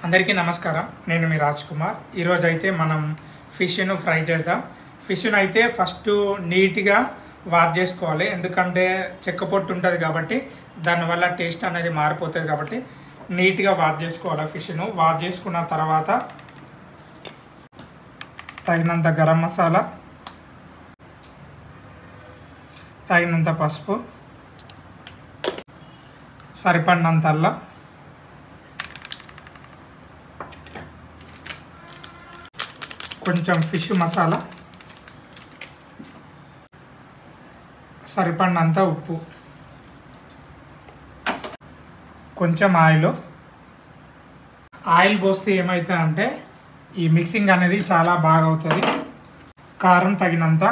అందరికీ నమస్కారం. నేను మీ రాజ్ కుమార్. ఈరోజు అయితే మనం ఫిష్ను ఫ్రై చేద్దాం. ఫిష్ను అయితే ఫస్ట్ నీట్గా వాష్ చేసుకోవాలి, ఎందుకంటే చెక్క పొట్టు ఉంటుంది కాబట్టి దానివల్ల టేస్ట్ అనేది మారిపోతుంది. కాబట్టి నీట్గా వాష్ చేసుకోవాలి. ఫిష్ను వాష్ చేసుకున్న తర్వాత తగినంత గరం మసాలా, తగినంత పసుపు, సరిపడినంత అల్లం, కొంచెం ఫిష్ మసాలా, సరిపడినంత ఉప్పు, కొంచెం ఆయిల్ పోస్తే ఏమవుతుందంటే ఈ మిక్సింగ్ అనేది చాలా బాగా అవుతుంది. కారం తగినంత,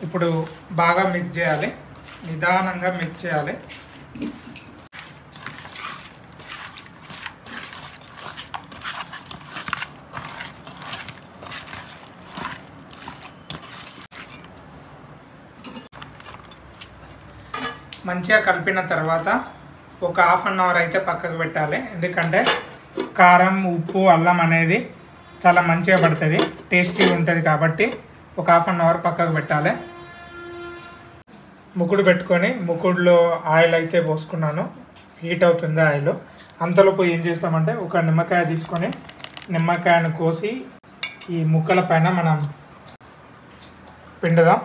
ఇప్పుడు బాగా మిక్స్ చేయాలి, నిదానంగా మిక్స్ చేయాలి. మంచిగా కలిపిన తర్వాత ఒక హాఫ్ అన్ అవర్ అయితే పక్కకు పెట్టాలి, ఎందుకంటే కారం, ఉప్పు, అల్లం అనేది చాలా మంచిగా పడుతుంది, టేస్టీగా ఉంటుంది. కాబట్టి ఒక హాఫ్ అన్ అవర్ పక్కకు పెట్టాలి. ముకుడు పెట్టుకొని ముకుడులో ఆయిల్ అయితే పోసుకున్నాను, హీట్ అవుతుంది ఆయిల్. అంతలోపు ఏం చేస్తామంటే ఒక నిమ్మకాయ తీసుకొని నిమ్మకాయను కోసి ఈ ముక్కల పైన మనం పిండుదాం.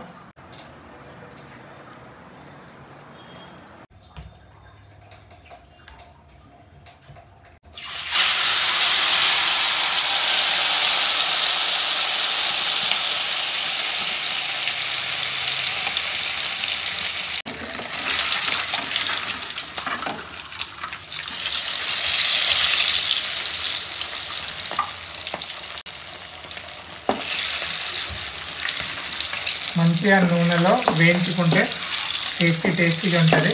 మంచిగా నూనెలో వేయించుకుంటే టేస్టీగా ఉంటుంది.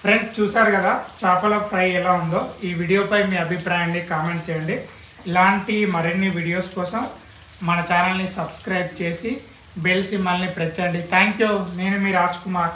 ఫ్రెండ్స్, చూసారు కదా చేపల ఫ్రై ఎలా ఉందో. ఈ వీడియోపై మీ అభిప్రాయాన్ని కామెంట్ చేయండి. ఇలాంటి మరిన్ని వీడియోస్ కోసం మన ఛానల్ని సబ్స్క్రైబ్ చేసి బెల్ సింబల్ని ప్రెస్ చేయండి. Thank you. నేను మీ రాజ్ కుమార్.